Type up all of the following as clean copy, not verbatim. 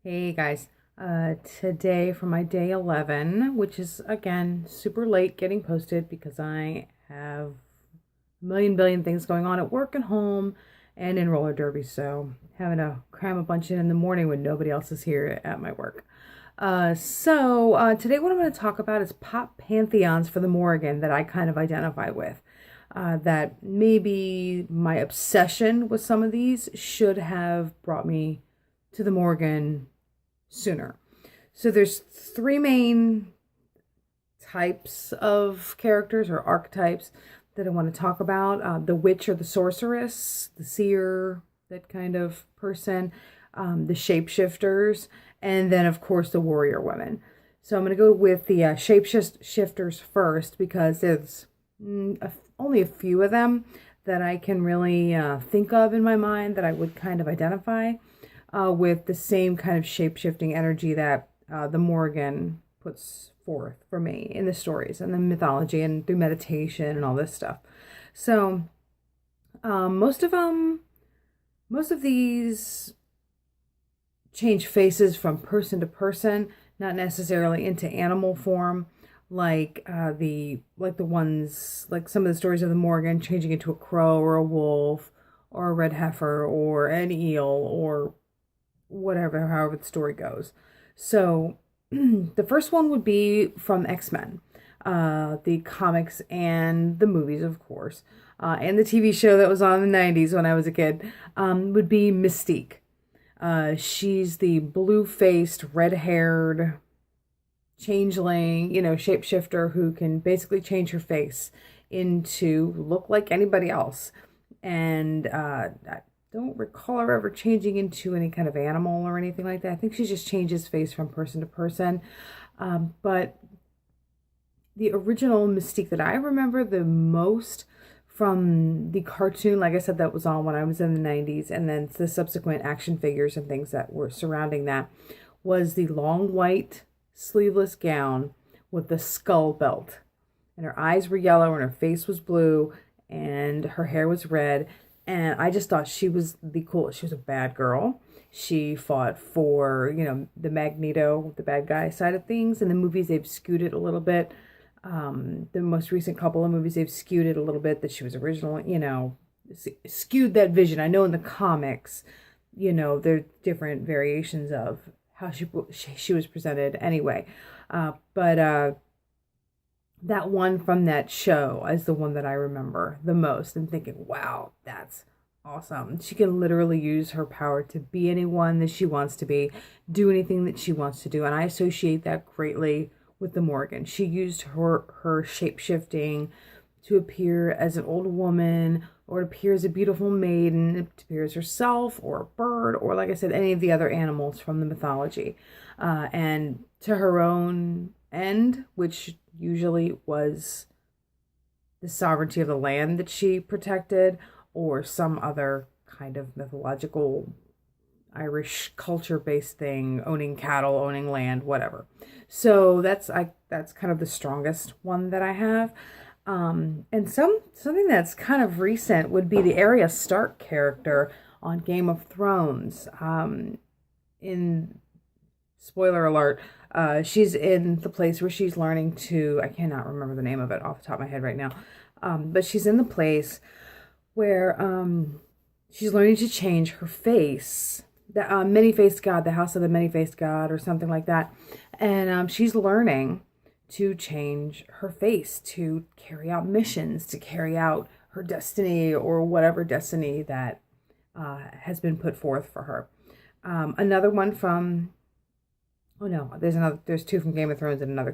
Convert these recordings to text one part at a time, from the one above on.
Hey guys, today for my day 11, which is again super late getting posted because I have a million billion things going on at work and home and in roller derby, so having to cram a bunch in the morning when nobody else is here at my work. Today what I'm going to talk about is pop pantheons for the Morrigan that I kind of identify with. That maybe my obsession with some of these should have brought me to the Morrigan sooner. So there's three main types of characters or archetypes that I want to talk about. The witch or the sorceress, the seer, that kind of person, the shapeshifters, and then of course the warrior women. So I'm going to go with the shapeshifters first because there's only a few of them that I can really think of in my mind that I would kind of identify with the same kind of shape-shifting energy that the Morrigan puts forth for me in the stories and the mythology and through meditation and all this stuff. So most of these change faces from person to person, not necessarily into animal form, like the ones like some of the stories of the Morrigan changing into a crow or a wolf or a red heifer or an eel or whatever, however the story goes. So the first one would be from X-Men, the comics and the movies, of course, and the TV show that was on in the 90s when I was a kid, would be Mystique. She's the blue-faced, red-haired changeling, shapeshifter who can basically change her face into look like anybody else. And I don't recall her ever changing into any kind of animal or anything like that. I think she just changes face from person to person. But the original Mystique that I remember the most from the cartoon, like I said, that was on when I was in the 90s, and then the subsequent action figures and things that were surrounding that, was the long white sleeveless gown with the skull belt. And her eyes were yellow and her face was blue and her hair was red. And I just thought she was the coolest. She was a bad girl. She fought for, the Magneto, the bad guy side of things. In the movies, they've skewed it a little bit. The most recent couple of movies, they've skewed it a little bit that she was original, skewed that vision. I know in the comics, there's different variations of how she was presented anyway. But that one from that show is the one that I remember the most and thinking, wow, that's awesome. She can literally use her power to be anyone that she wants to be, do anything that she wants to do. And I associate that greatly with the Morrigan. She used her shape-shifting to appear as an old woman or to appear as a beautiful maiden, to appear as herself or a bird or, like I said, any of the other animals from the mythology. And to her own end, which usually was the sovereignty of the land that she protected or some other kind of mythological Irish culture-based thing, owning cattle, owning land, whatever. So that's kind of the strongest one that I have. And something that's kind of recent would be the Arya Stark character on Game of Thrones. In spoiler alert, she's in the place where she's learning to, I cannot remember the name of it off the top of my head right now, but she's in the place where she's learning to change her face. The many-faced god, the house of the many-faced god or something like that. And she's learning to change her face, to carry out missions, to carry out her destiny or whatever destiny that has been put forth for her. Another one from... Oh no, there's two from Game of Thrones and another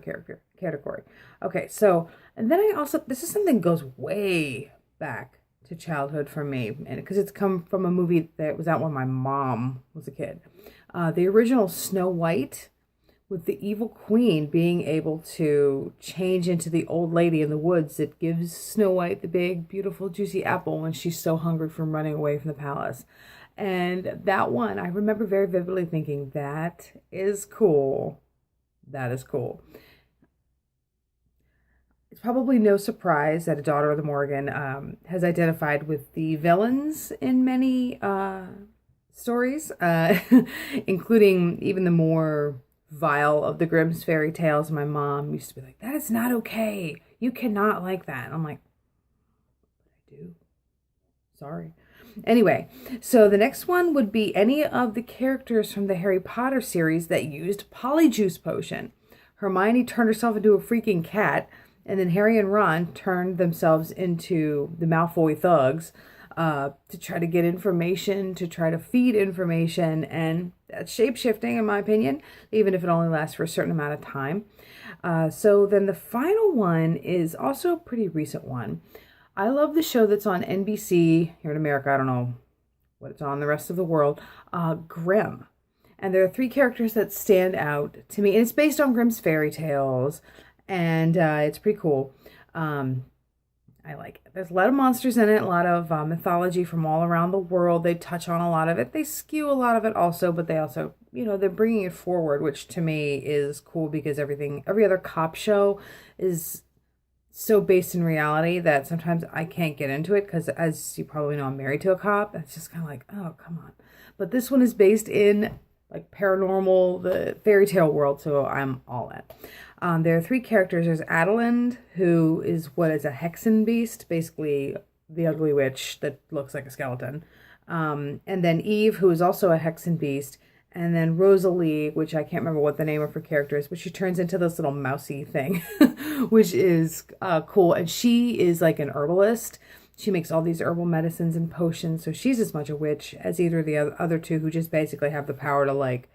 category. Okay, so, and then this is something that goes way back to childhood for me, and because it's come from a movie that was out when my mom was a kid. The original Snow White, with the evil queen being able to change into the old lady in the woods that gives Snow White the big, beautiful, juicy apple when she's so hungry from running away from the palace. And that one, I remember very vividly thinking, that is cool. That is cool. It's probably no surprise that a daughter of the Morrigan has identified with the villains in many stories, including even the more vile of the Grimm's fairy tales. My mom used to be like, that is not okay. You cannot like that. And I'm like, I do. Sorry. Anyway, so the next one would be any of the characters from the Harry Potter series that used Polyjuice Potion. Hermione turned herself into a freaking cat, and then Harry and Ron turned themselves into the Malfoy thugs to try to get information, to try to feed information, and that's shape-shifting in my opinion, even if it only lasts for a certain amount of time. So then the final one is also a pretty recent one. I love the show that's on NBC here in America. I don't know what it's on the rest of the world. Grimm. And there are 3 characters that stand out to me. And it's based on Grimm's fairy tales. And it's pretty cool. I like it. There's a lot of monsters in it. A lot of mythology from all around the world. They touch on a lot of it. They skew a lot of it also. But they also, they're bringing it forward. Which to me is cool because every other cop show is so based in reality that sometimes I can't get into it because, as you probably know, I'm married to a cop. It's just kind of like, oh, come on. But this one is based in like paranormal, the fairy tale world, so I'm all in. There are 3 characters. There's Adeline, who is what is a hexen beast, basically the ugly witch that looks like a skeleton. And then Eve, who is also a hexen beast. And then Rosalie, which I can't remember what the name of her character is, but she turns into this little mousy thing, which is cool. And she is like an herbalist. She makes all these herbal medicines and potions. So she's as much a witch as either of the other 2 who just basically have the power to like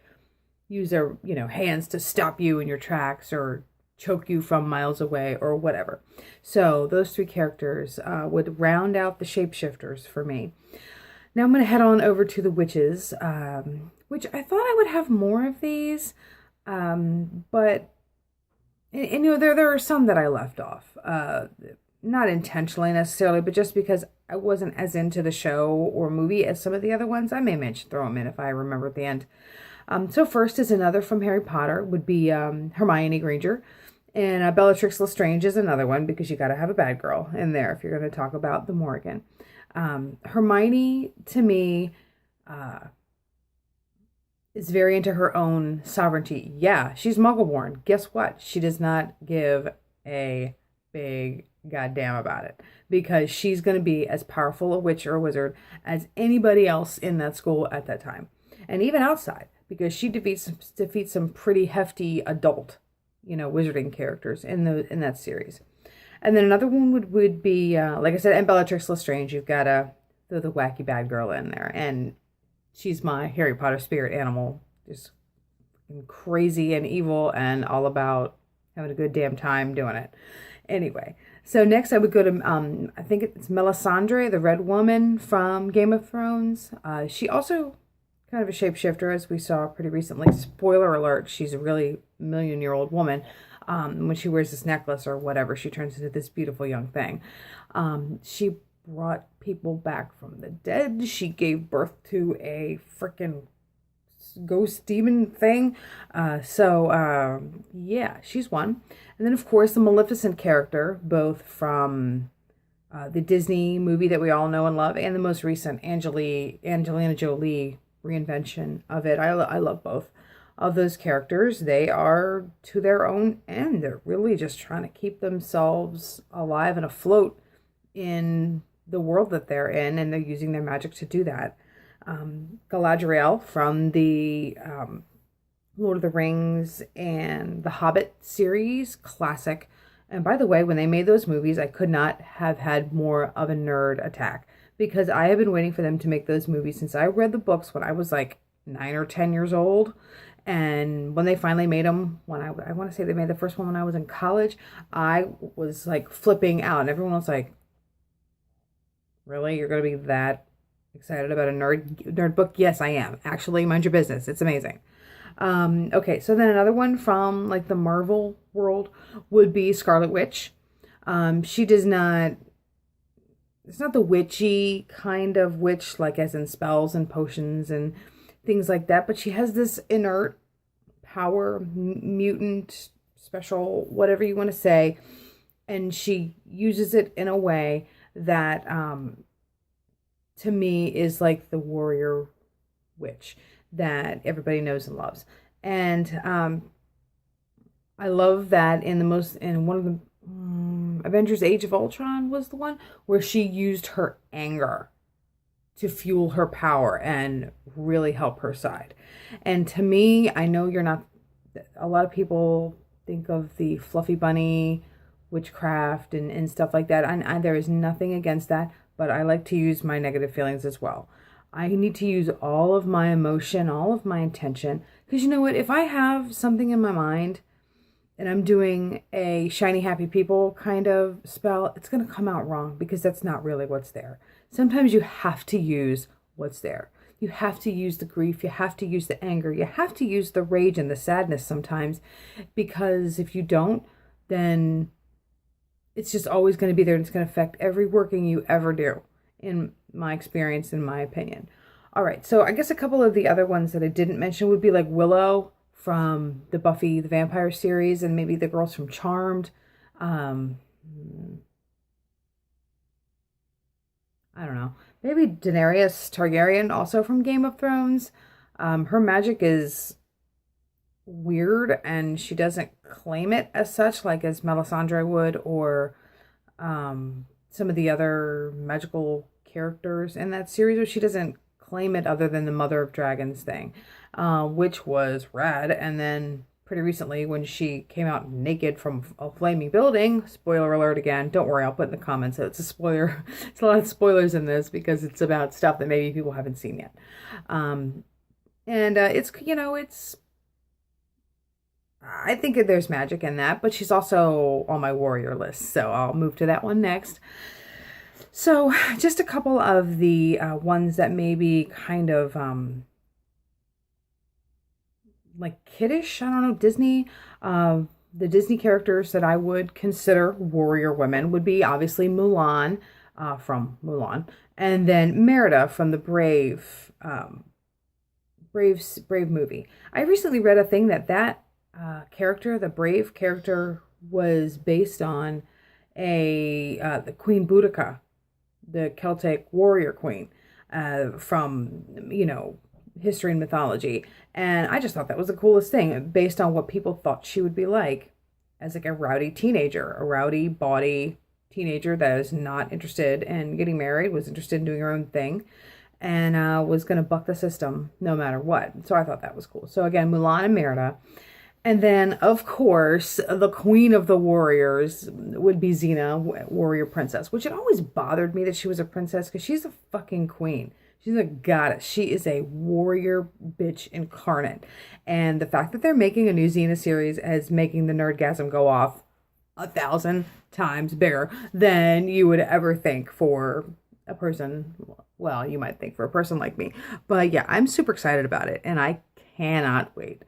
use their, hands to stop you in your tracks or choke you from miles away or whatever. So those 3 characters would round out the shapeshifters for me. Now I'm going to head on over to the witches, which I thought I would have more of these, but there are some that I left off, not intentionally necessarily, but just because I wasn't as into the show or movie as some of the other ones. I may throw them in if I remember at the end. So first is another from Harry Potter, would be Hermione Granger, and Bellatrix Lestrange is another one because you got to have a bad girl in there if you're going to talk about the Morrigan. Hermione, to me, is very into her own sovereignty. Yeah, she's Muggle-born. Guess what? She does not give a big goddamn about it because she's going to be as powerful a witch or a wizard as anybody else in that school at that time. And even outside, because she defeats some pretty hefty adult, wizarding characters in that series. And then another one would be, like I said, and Bellatrix Lestrange. You've got to throw the wacky bad girl in there. And she's my Harry Potter spirit animal. Just crazy and evil and all about having a good damn time doing it. Anyway, so next I would go to, I think it's Melisandre, the Red Woman from Game of Thrones. She also kind of a shapeshifter, as we saw pretty recently. Spoiler alert, she's a really million-year-old woman. When she wears this necklace or whatever, she turns into this beautiful young thing. She brought people back from the dead. She gave birth to a freaking ghost demon thing. Yeah, she's one. And then, of course, the Maleficent character, both from the Disney movie that we all know and love, and the most recent Angelina Jolie reinvention of it. I love both of those characters. They are to their own end. They're really just trying to keep themselves alive and afloat in the world that they're in, and they're using their magic to do that. Galadriel from the Lord of the Rings and the Hobbit series, classic. And by the way, when they made those movies, I could not have had more of a nerd attack because I have been waiting for them to make those movies since I read the books when I was like 9 or 10 years old. And when they finally made them, when I want to say they made the first one when I was in college, I was like flipping out. And everyone was like, really? You're going to be that excited about a nerd book? Yes, I am. Actually, mind your business. It's amazing. Okay, so then another one from like the Marvel world would be Scarlet Witch. She does not, it's not the witchy kind of witch, like as in spells and potions and things like that, but she has this inert power, mutant, special, whatever you want to say, and she uses it in a way that to me is like the warrior Witch that everybody knows and loves. And I love that in one of the Avengers Age of Ultron was the one where she used her anger to fuel her power and really help her side. And to me, I know you're not, a lot of people think of the fluffy bunny witchcraft and stuff like that. And there is nothing against that, but I like to use my negative feelings as well. I need to use all of my emotion, all of my intention, because you know what? If I have something in my mind and I'm doing a shiny happy people kind of spell, it's going to come out wrong because that's not really what's there. Sometimes you have to use what's there. You have to use the grief. You have to use the anger. You have to use the rage and the sadness sometimes, because if you don't, then it's just always going to be there, and it's going to affect every working you ever do, in my experience, in my opinion. All right, so I guess a couple of the other ones that I didn't mention would be like Willow from the Buffy the Vampire series, and maybe the girls from Charmed. I don't know. Maybe Daenerys Targaryen, also from Game of Thrones. Her magic is weird, and she doesn't claim it as such, like as Melisandre would, or some of the other magical characters in that series, where she doesn't claim it other than the Mother of Dragons thing, which was rad. And then pretty recently, when she came out naked from a flaming building, spoiler alert again, don't worry, I'll put in the comments that it's a spoiler. It's a lot of spoilers in this because it's about stuff that maybe people haven't seen yet. It's I think that there's magic in that, but she's also on my warrior list, so I'll move to that one next. So just a couple of the ones that may be kind of like kiddish, I don't know, Disney. The Disney characters that I would consider warrior women would be obviously Mulan from Mulan, and then Merida from the Brave movie. I recently read a thing that character, the Brave character, was based on the Queen Boudica, the Celtic warrior queen from, history and mythology. And I just thought that was the coolest thing, based on what people thought she would be like as like a rowdy teenager, a rowdy, bawdy teenager that is not interested in getting married, was interested in doing her own thing, and was going to buck the system no matter what. So I thought that was cool. So again, Mulan and Merida. And then, of course, the queen of the warriors would be Xena, warrior princess, which it always bothered me that she was a princess, because she's a fucking queen. She's a goddess. She is a warrior bitch incarnate. And the fact that they're making a new Xena series is making the nerdgasm go off 1,000 times bigger than you would ever think for a person. Well, you might think for a person like me. But yeah, I'm super excited about it, and I cannot wait.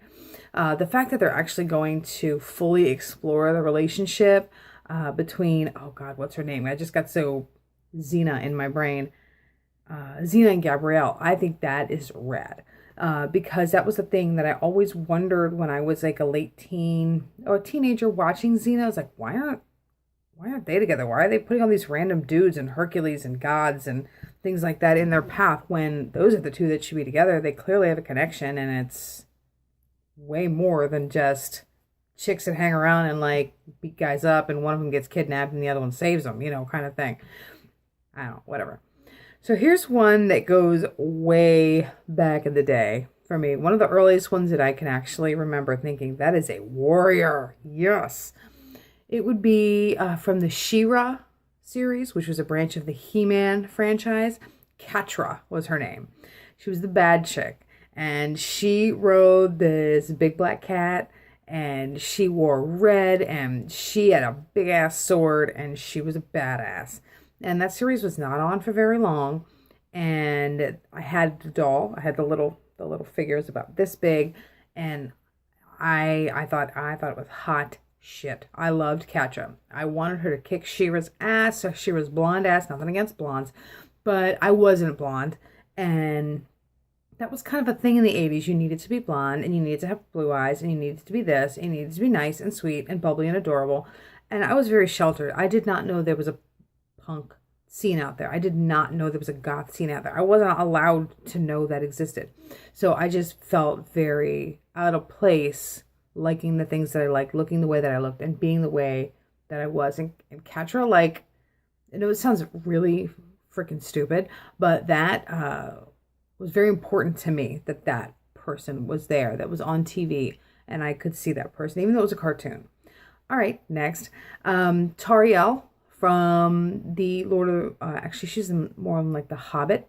The fact that they're actually going to fully explore the relationship between, oh God, what's her name? I just got so Xena in my brain. Xena and Gabrielle. I think that is rad. Because that was the thing that I always wondered when I was like a late teen or a teenager watching Xena. I was like, why aren't they together? Why are they putting all these random dudes and Hercules and gods and things like that in their path when those are the two that should be together? They clearly have a connection, and it's way more than just chicks that hang around and like beat guys up, and one of them gets kidnapped and the other one saves them, kind of thing. I don't know, whatever. So here's one that goes way back in the day for me. One of the earliest ones that I can actually remember thinking, that is a warrior. Yes. It would be from the She-Ra series, which was a branch of the He-Man franchise. Catra was her name. She was the bad chick. And she rode this big black cat, and she wore red, and she had a big ass sword, and she was a badass. And that series was not on for very long. And I had the doll. I had the little figures about this big, and I thought it was hot shit. I loved Catra. I wanted her to kick She-Ra's ass. So She-Ra's blonde ass. Nothing against blondes, but I wasn't blonde, and that was kind of a thing in the 80s. You needed to be blonde, and you needed to have blue eyes, and you needed to be this, and you needed to be nice and sweet and bubbly and adorable. And I was very sheltered. I did not know there was a punk scene out there. I did not know there was a goth scene out there. I wasn't allowed to know that existed. So I just felt very out of place, liking the things that I liked, looking the way that I looked, and being the way that I was. And Catra, like, I know it sounds really freaking stupid, but that was very important to me, that that person was there, that was on TV, and I could see that person, even though it was a cartoon. All right, next. Tariel from the Lord of... actually, she's more on like The Hobbit.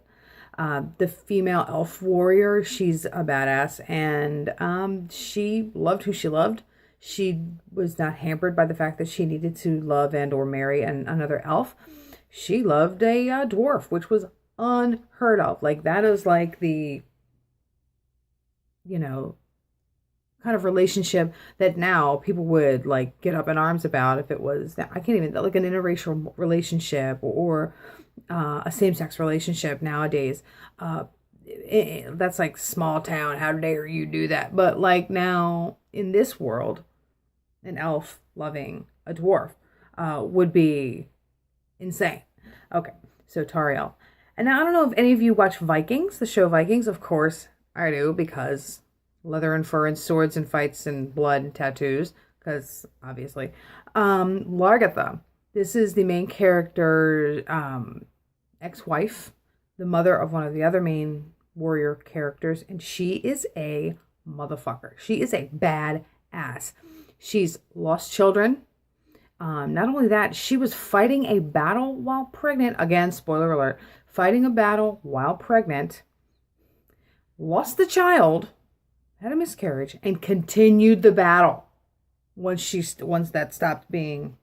The female elf warrior, she's a badass, and she loved who she loved. She was not hampered by the fact that she needed to love and or marry another elf. She loved a dwarf, which was unheard of. Like, that is like the, you know, kind of relationship that now people would like get up in arms about if it was, I can't even, like an interracial relationship or a same-sex relationship nowadays. That's like small town. How dare you do that? But like now in this world, an elf loving a dwarf would be insane. Okay, so Tariel. And now I don't know if any of you watch Vikings, the show Vikings. Of course I do, because leather and fur and swords and fights and blood and tattoos, because obviously. Largatha. This is the main character's ex-wife, the mother of one of the other main warrior characters, and she is a motherfucker. She is a badass. She's lost children. Not only that, she was fighting a battle while pregnant. Again, spoiler alert, fighting a battle while pregnant, lost the child, had a miscarriage, and continued the battle once that stopped being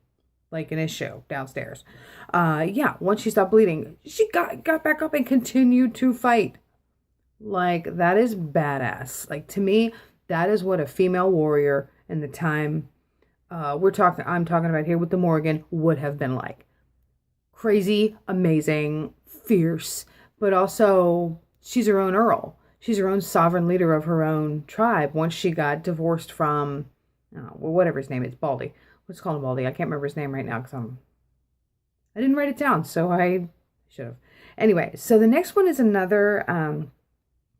like an issue downstairs. Once she stopped bleeding, she got back up and continued to fight. Like, that is badass. Like, to me, that is what a female warrior in the time I'm talking about here with the Morrigan would have been like. Crazy, amazing, fierce, but also she's her own earl. She's her own sovereign leader of her own tribe once she got divorced from, whatever his name is, Baldy. Let's call him Baldy. I can't remember his name right now because I didn't write it down, so I should have. Anyway, so the next one is another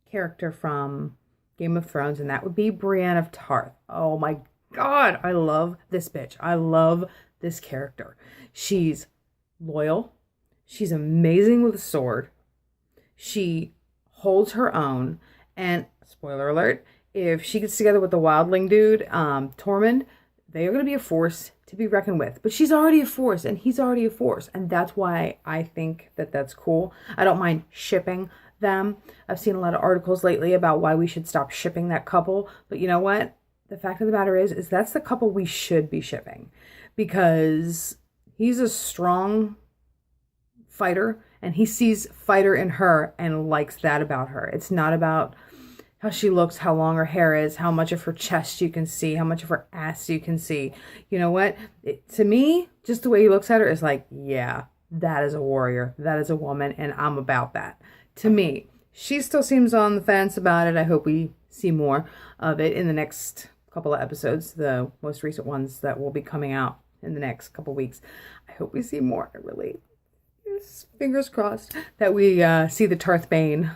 character from Game of Thrones, and that would be Brienne of Tarth. Oh my God, I love this bitch. I love this character. She's loyal. She's amazing with a sword. She holds her own. And spoiler alert, if she gets together with the wildling dude, Tormund, they are going to be a force to be reckoned with. But she's already a force, and he's already a force. And that's why I think that that's cool. I don't mind shipping them. I've seen a lot of articles lately about why we should stop shipping that couple. But you know what? The fact of the matter is that's the couple we should be shipping, because he's a strong fighter and he sees fighter in her and likes that about her. It's not about how she looks, how long her hair is, how much of her chest you can see, how much of her ass you can see. You know what? To me, just the way he looks at her is like, yeah, that is a warrior. That is a woman, and I'm about that. To me, she still seems on the fence about it. I hope we see more of it in the next couple of episodes, the most recent ones that will be coming out in the next couple weeks. I hope we see more. I really, yes, fingers crossed that we see the Tarth Bane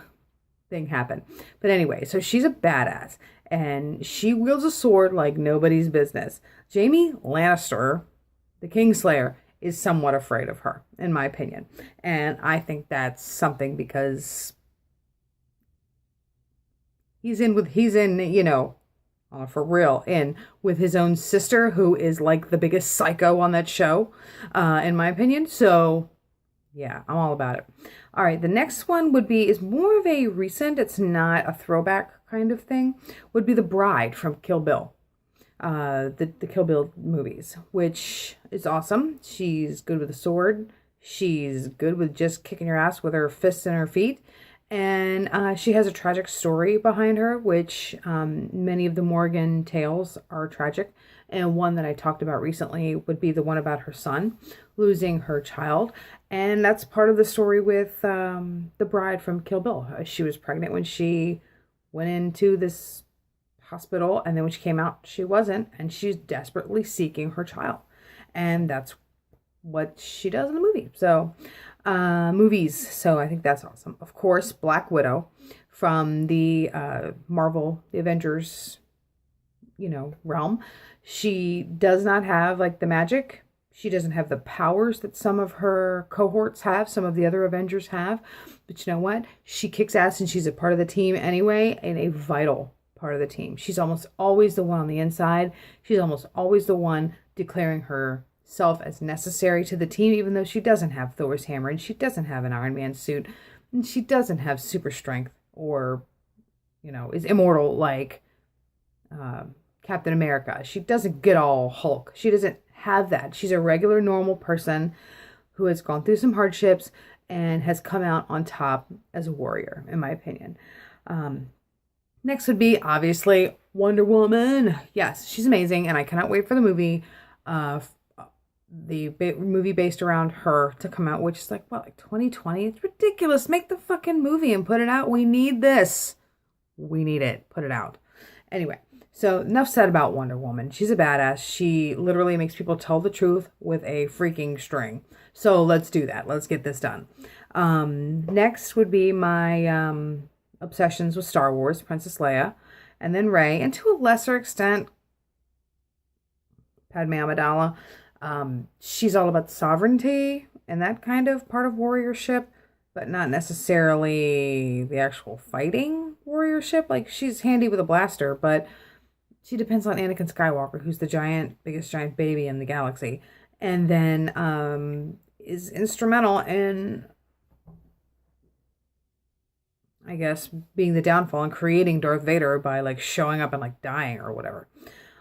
thing happen. But anyway, so she's a badass and she wields a sword like nobody's business. Jaime Lannister, the Kingslayer, is somewhat afraid of her, in my opinion. And I think that's something because he's in, you know, for real, in with his own sister, who is like the biggest psycho on that show, in my opinion. So yeah, I'm all about it. All right, the next one is more of a recent, it's not a throwback kind of thing, would be the bride from Kill Bill. The Kill Bill movies, which is awesome. She's good with a sword. She's good with just kicking your ass with her fists and her feet. And she has a tragic story behind her, which many of the Morrigan tales are tragic. And one that I talked about recently would be the one about her son losing her child. And that's part of the story with the bride from Kill Bill. She was pregnant when she went into this hospital, and then when she came out, she wasn't, and she's desperately seeking her child. And that's what she does in the movie. So Movies. So I think that's awesome. Of course, Black Widow from the Marvel, the Avengers, realm. She does not have like the magic. She doesn't have the powers that some of her cohorts have, some of the other Avengers have. But you know what? She kicks ass and she's a part of the team anyway, and a vital part of the team. She's almost always the one on the inside. She's almost always the one declaring herself as necessary to the team, even though she doesn't have Thor's hammer and she doesn't have an Iron Man suit and she doesn't have super strength or, is immortal like Captain America. She doesn't get all Hulk. She doesn't have that. She's a regular, normal person who has gone through some hardships and has come out on top as a warrior, in my opinion. Next would be, obviously, Wonder Woman. Yes, she's amazing, and I cannot wait for the movie. Movie based around her to come out, which is like 2020? It's ridiculous. Make the fucking movie and put it out. We need this. We need it. Put it out. Anyway, so enough said about Wonder Woman. She's a badass. She literally makes people tell the truth with a freaking string. So let's do that. Let's get this done. Next would be my obsessions with Star Wars, Princess Leia, and then Rey, and to a lesser extent, Padme Amidala. She's all about sovereignty and that kind of part of warriorship, but not necessarily the actual fighting warriorship. Like, she's handy with a blaster, but she depends on Anakin Skywalker, who's the biggest giant baby in the galaxy, and then is instrumental in, I guess, being the downfall and creating Darth Vader by like showing up and like dying or whatever.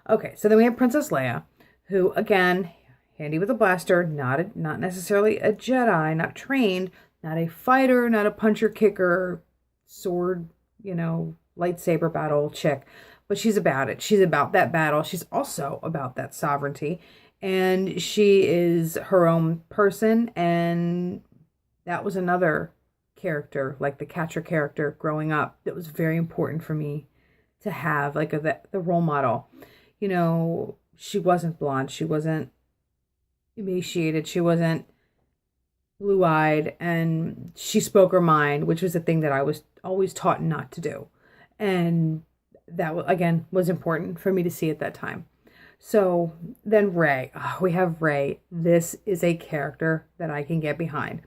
Okay, so then we have Princess Leia, who, again, handy with a blaster, not necessarily a Jedi, not trained, not a fighter, not a puncher, kicker, sword, lightsaber battle chick, but she's about it. She's about that battle. She's also about that sovereignty, and she is her own person, and that was another character, like the Catcher character growing up, that was very important for me to have, like the role model. She wasn't blonde, she wasn't emaciated, she wasn't blue-eyed, and she spoke her mind, which was a thing that I was always taught not to do. And that, again, was important for me to see at that time. So then Rey. We have Rey. This is a character that I can get behind.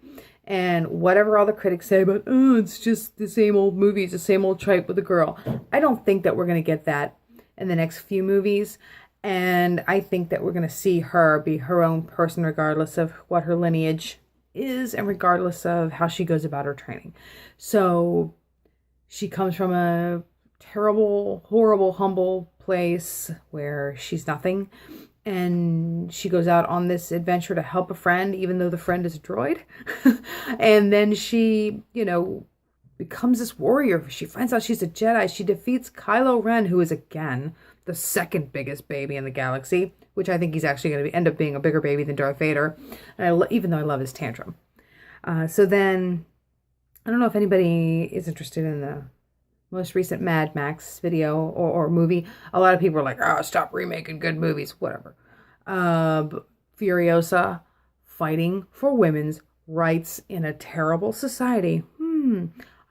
And whatever all the critics say about, it's just the same old movies, the same old tripe with a girl, I don't think that we're going to get that in the next few movies. And I think that we're going to see her be her own person, regardless of what her lineage is and regardless of how she goes about her training. So she comes from a terrible, horrible, humble place where she's nothing. And she goes out on this adventure to help a friend, even though the friend is a droid. And then she, becomes this warrior. She finds out she's a Jedi. She defeats Kylo Ren, who is, again, the second biggest baby in the galaxy, which I think he's actually going to end up being a bigger baby than Darth Vader, even though I love his tantrum. So then, I don't know if anybody is interested in the most recent Mad Max video or movie. A lot of people are like, stop remaking good movies, whatever. Furiosa fighting for women's rights in a terrible society.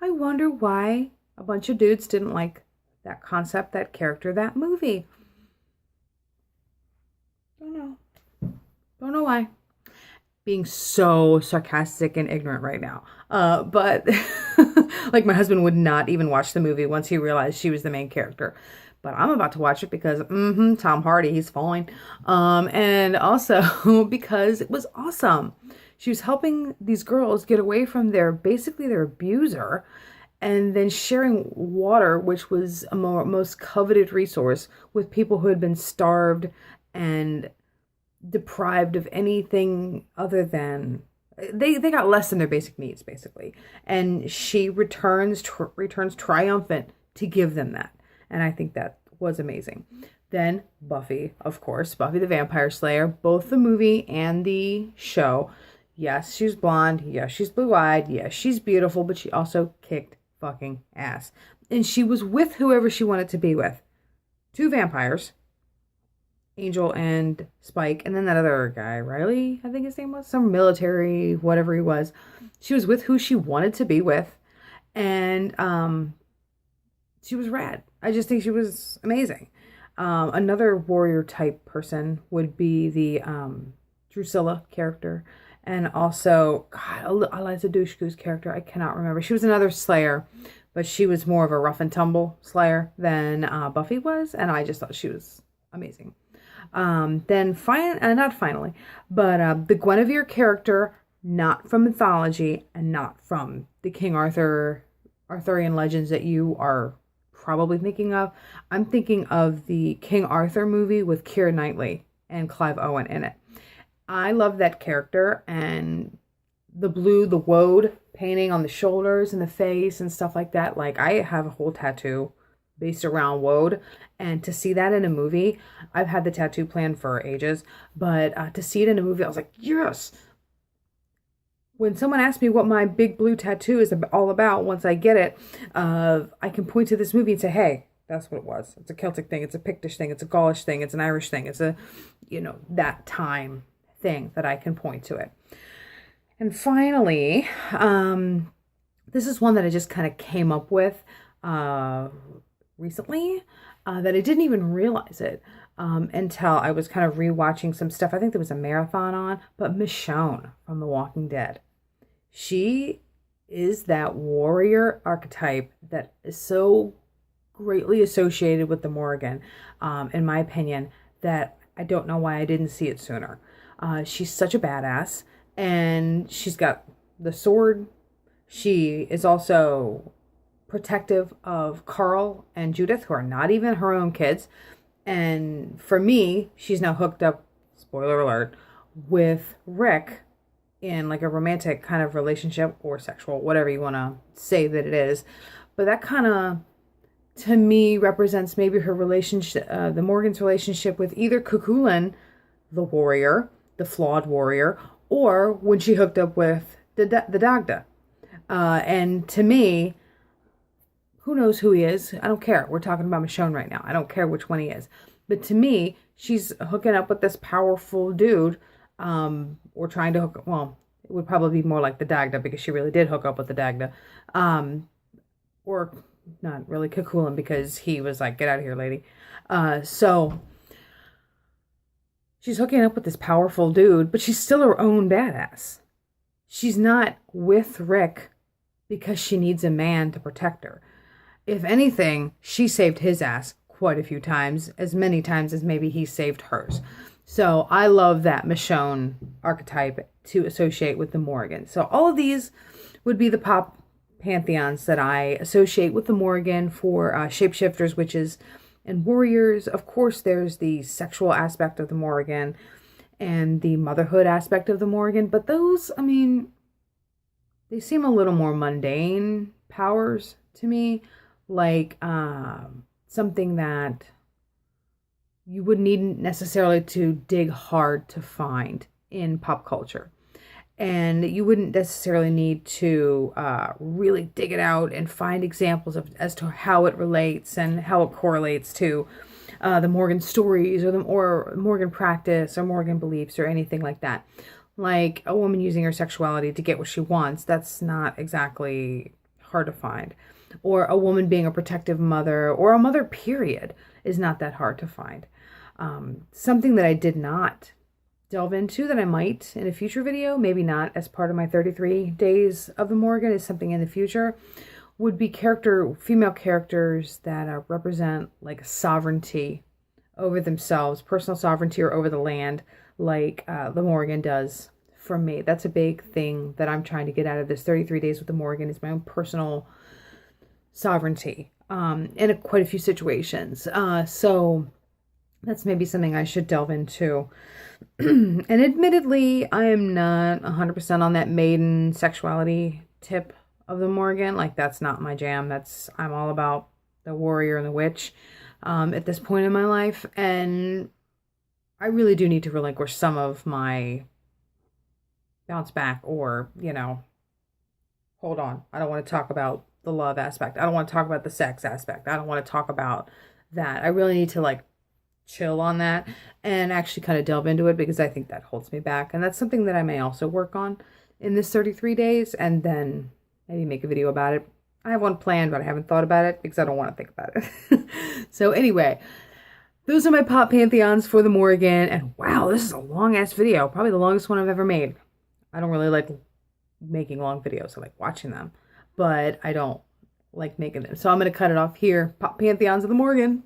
I wonder why a bunch of dudes didn't like that concept, that character, that movie. Don't know why. Being so sarcastic and ignorant right now. But like, my husband would not even watch the movie once he realized she was the main character. But I'm about to watch it because, Tom Hardy, he's fine. And also because it was awesome. She was helping these girls get away from their abuser, and then sharing water, which was a most coveted resource, with people who had been starved and deprived of anything other than they got less than their basic needs, basically. And she returns triumphant to give them that. And I think that was amazing. Then Buffy, of course, Buffy the Vampire Slayer, both the movie and the show. Yes, she's blonde. Yes, she's blue-eyed. Yes, she's beautiful, but she also kicked fucking ass. And she was with whoever she wanted to be with. 2 vampires Angel and Spike, and then that other guy, Riley, I think his name was, some military, whatever he was. She was with who she wanted to be with, and she was rad. I just think she was amazing. Another warrior type person would be the Drusilla character, and also God, Eliza Dushku's character. I cannot remember. She was another Slayer, but she was more of a rough and tumble Slayer than Buffy was, and I just thought she was amazing. Then not finally, but the Guinevere character, not from mythology and not from the King Arthurian legends that you are probably thinking of. I'm thinking of the King Arthur movie with Keira Knightley and Clive Owen in it. I love that character, and the woad painting on the shoulders and the face and stuff like that. Like, I have a whole tattoo based around woad, and to see that in a movie, I've had the tattoo planned for ages, but to see it in a movie, I was like, yes. When someone asks me what my big blue tattoo is all about, once I get it, I can point to this movie and say, hey, that's what it was. It's a Celtic thing, it's a Pictish thing, it's a Gaulish thing, it's an Irish thing, it's a, that time thing that I can point to it. And finally, this is one that I just kind of came up with recently, that I didn't even realize it until I was kind of rewatching some stuff. I think there was a marathon on, but Michonne from The Walking Dead. She is that warrior archetype that is so greatly associated with the Morrigan, in my opinion, that I don't know why I didn't see it sooner. She's such a badass, and she's got the sword. She is also protective of Carl and Judith, who are not even her own kids. And for me, she's now hooked up, spoiler alert, with Rick in like a romantic kind of relationship, or sexual, whatever you want to say that it is. But that kind of, to me, represents maybe her relationship, the Morgan's relationship with either Cuchulainn, the warrior, the flawed warrior, or when she hooked up with the Dagda. And to me, who knows who he is? I don't care. We're talking about Michonne right now. I don't care which one he is. But to me, she's hooking up with this powerful dude, or trying to hook, well, it would probably be more like the Dagda, because she really did hook up with the Dagda. Or not really Cuchulainn, because he was like, get out of here, lady. So she's hooking up with this powerful dude, but she's still her own badass. She's not with Rick because she needs a man to protect her. If anything, she saved his ass quite a few times, as many times as maybe he saved hers. So I love that Michonne archetype to associate with the Morrigan. So all of these would be the pop pantheons that I associate with the Morrigan for shapeshifters, witches, and warriors. Of course, there's the sexual aspect of the Morrigan and the motherhood aspect of the Morrigan. But those, I mean, they seem a little more mundane powers to me. Like something that you wouldn't need necessarily to dig hard to find in pop culture. And you wouldn't necessarily need to really dig it out and find examples of as to how it relates and how it correlates to the Morgan stories or Morgan practice or Morgan beliefs or anything like that. Like a woman using her sexuality to get what she wants, that's not exactly hard to find. Or a woman being a protective mother, or a mother period, is not that hard to find. Something that I did not delve into that I might in a future video, maybe not as part of my 33 days of the Morrigan, is something in the future, would be female characters that represent like sovereignty over themselves, personal sovereignty, or over the land, like the Morrigan does for me. That's a big thing that I'm trying to get out of this 33 days with the Morrigan, is my own personal sovereignty in quite a few situations. So that's maybe something I should delve into. And admittedly, I am not 100% on that maiden sexuality tip of the Morrigan. Like, that's not my jam. I'm all about the warrior and the witch at this point in my life. And I really do need to relinquish some of my bounce back, or, hold on, I don't want to talk about the love aspect. I don't want to talk about the sex aspect. I don't want to talk about that. I really need to chill on that and actually kind of delve into it, because I think that holds me back. And that's something that I may also work on in this 33 days, and then maybe make a video about it. I have one planned, but I haven't thought about it because I don't want to think about it. So anyway, those are my pop pantheons for the Morrigan. And wow, this is a long ass video. Probably the longest one I've ever made. I don't really like making long videos. I like watching them, but I don't like making them. So I'm going to cut it off here. Pop pantheons of the Morrigan.